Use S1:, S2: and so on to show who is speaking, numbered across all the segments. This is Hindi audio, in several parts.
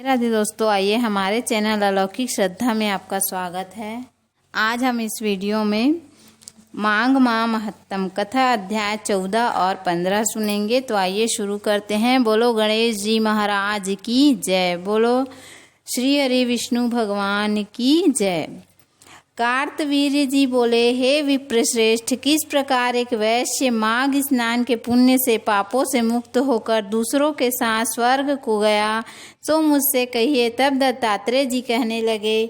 S1: राधे दोस्तों, आइए हमारे चैनल अलौकिक श्रद्धा में आपका स्वागत है। आज हम इस वीडियो में माघ माह महत्तम कथा अध्याय 14 और 15 सुनेंगे। तो आइए शुरू करते हैं। बोलो गणेश जी महाराज की जय। बोलो श्री हरि विष्णु भगवान की जय। कार्तवीर्य जी बोले, हे विप्रश्रेष्ठ, किस प्रकार एक वैश्य माघ स्नान के पुण्य से पापों से मुक्त होकर दूसरों के साथ स्वर्ग को गया, सो मुझसे कहिए। तब दत्तात्रेय जी कहने लगे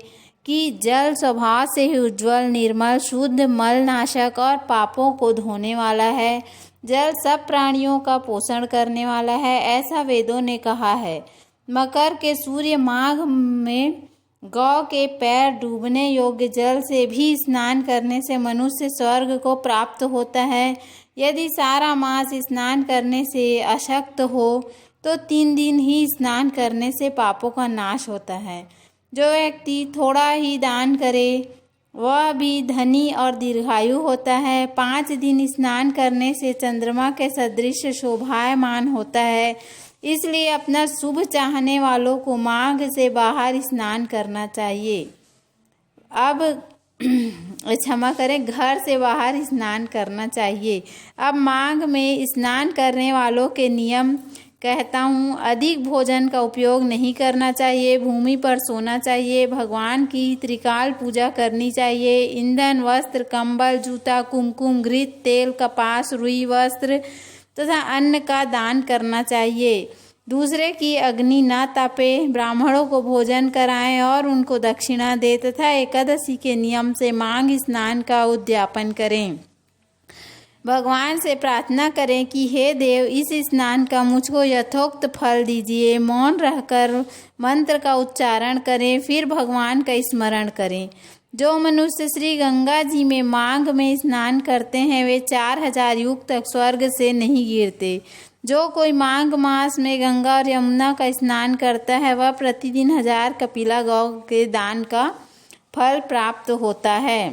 S1: कि जल स्वभाव से ही उज्ज्वल, निर्मल, शुद्ध, मलनाशक और पापों को धोने वाला है। जल सब प्राणियों का पोषण करने वाला है, ऐसा वेदों ने कहा है। मकर के सूर्य माघ में गौ के पैर डूबने योग्य जल से भी स्नान करने से मनुष्य स्वर्ग को प्राप्त होता है। यदि सारा मास स्नान करने से अशक्त हो तो 3 दिन ही स्नान करने से पापों का नाश होता है। जो व्यक्ति थोड़ा ही दान करे वह भी धनी और दीर्घायु होता है। 5 दिन स्नान करने से चंद्रमा के सदृश शोभायमान होता है। इसलिए अपना शुभ चाहने वालों को माघ से बाहर स्नान करना चाहिए। अब क्षमा करें, घर से बाहर स्नान करना चाहिए। अब माघ में स्नान करने वालों के नियम कहता हूँ। अधिक भोजन का उपयोग नहीं करना चाहिए। भूमि पर सोना चाहिए। भगवान की त्रिकाल पूजा करनी चाहिए। ईंधन, वस्त्र, कंबल, जूता, कुमकुम, घृत, तेल, कपास, रुई वस्त्र तथा अन्न का दान करना चाहिए। दूसरे की अग्नि न तापे, ब्राह्मणों को भोजन कराएं और उनको दक्षिणा दे तथा एकादशी के नियम से माघ स्नान का उद्यापन करें। भगवान से प्रार्थना करें कि हे देव, इस स्नान का मुझको यथोक्त फल दीजिए। मौन रहकर मंत्र का उच्चारण करें, फिर भगवान का स्मरण करें। जो मनुष्य श्री गंगा जी में माघ में स्नान करते हैं वे 4000 युग तक स्वर्ग से नहीं गिरते। जो कोई माघ मास में गंगा और यमुना का स्नान करता है वह प्रतिदिन 1000 कपिला गौ के दान का फल प्राप्त होता है।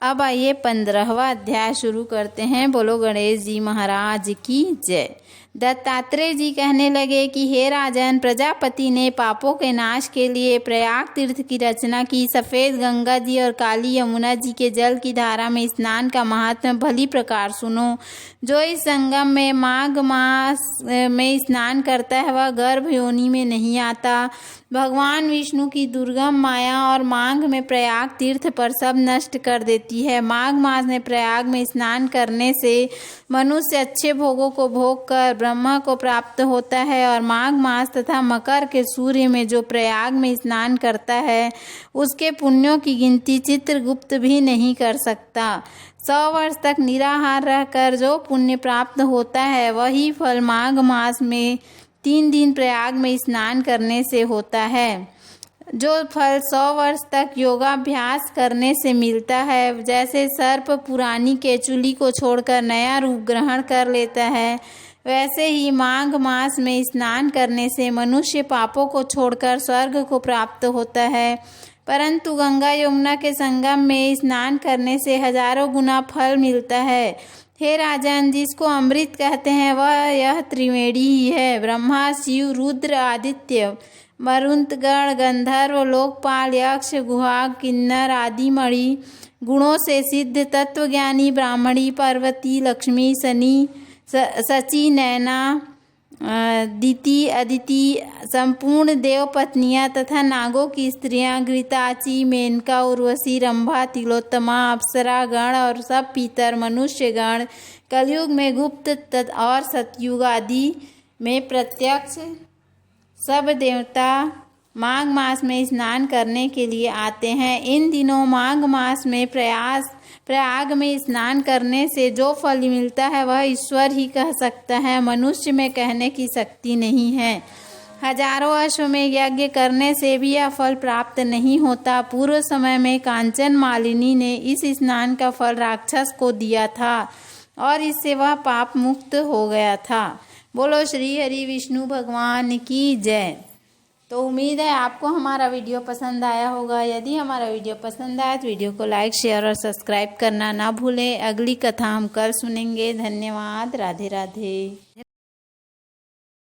S1: अब आइए 15वां अध्याय शुरू करते हैं। बोलो गणेश जी महाराज की जय। दत्तात्रेय जी कहने लगे कि हे राजन, प्रजापति ने पापों के नाश के लिए प्रयाग तीर्थ की रचना की। सफ़ेद गंगा जी और काली यमुना जी के जल की धारा में स्नान का महात्म्य भली प्रकार सुनो। जो इस संगम में माघ मास में स्नान करता है वह गर्भ योनि में नहीं आता। भगवान विष्णु की दुर्गम माया और माघ में प्रयाग तीर्थ पर सब नष्ट कर देती है। माघ मास में प्रयाग में स्नान करने से मनुष्य अच्छे भोगों को भोग कर ब्रह्मा को प्राप्त होता है। और माघ मास तथा मकर के सूर्य में जो प्रयाग में स्नान करता है उसके पुण्यों की गिनती चित्रगुप्त भी नहीं कर सकता। 100 वर्ष तक निराहार रहकर जो पुण्य प्राप्त होता है वही फल माघ मास में 3 दिन प्रयाग में स्नान करने से होता है। जो फल 100 वर्ष तक योगाभ्यास करने से मिलता है, जैसे सर्प पुरानी केचुली को छोड़कर नया रूप ग्रहण कर लेता है, वैसे ही माघ मास में स्नान करने से मनुष्य पापों को छोड़कर स्वर्ग को प्राप्त होता है। परंतु गंगा यमुना के संगम में स्नान करने से हजारों गुना फल मिलता है। हे राजन, जिसको अमृत कहते हैं वह यह त्रिवेणी ही है। ब्रह्मा, शिव, रुद्र, आदित्य, मरुतगण, गंधर्व, लोकपाल, यक्ष, गुहा, किन्नर आदि मणि गुणों से सिद्ध तत्वज्ञानी ब्राह्मणी, पार्वती, लक्ष्मी, शनि, शची, नैना, दिति, अदिति, संपूर्ण देव पत्नियां तथा नागों की स्त्रियां, घृताची, मेनका, उर्वशी, रंभा, तिलोत्तमा, अप्सरा गण और सब पीतर मनुष्य गण, कलयुग में गुप्त और सतयुग आदि में प्रत्यक्ष सब देवता माघ मास में स्नान करने के लिए आते हैं। इन दिनों माघ मास में प्रयाग में स्नान करने से जो फल मिलता है वह ईश्वर ही कह सकता है, मनुष्य में कहने की शक्ति नहीं है। हजारों अश्वमेध यज्ञ करने से भी यह फल प्राप्त नहीं होता। पूर्व समय में कांचन मालिनी ने इस स्नान का फल राक्षस को दिया था और इससे वह पाप मुक्त हो गया था। बोलो श्री हरि विष्णु भगवान की जय। तो उम्मीद है आपको हमारा वीडियो पसंद आया होगा। यदि हमारा वीडियो पसंद आया तो वीडियो को लाइक, शेयर और सब्सक्राइब करना ना भूलें। अगली कथा हम कल सुनेंगे। धन्यवाद। राधे राधे।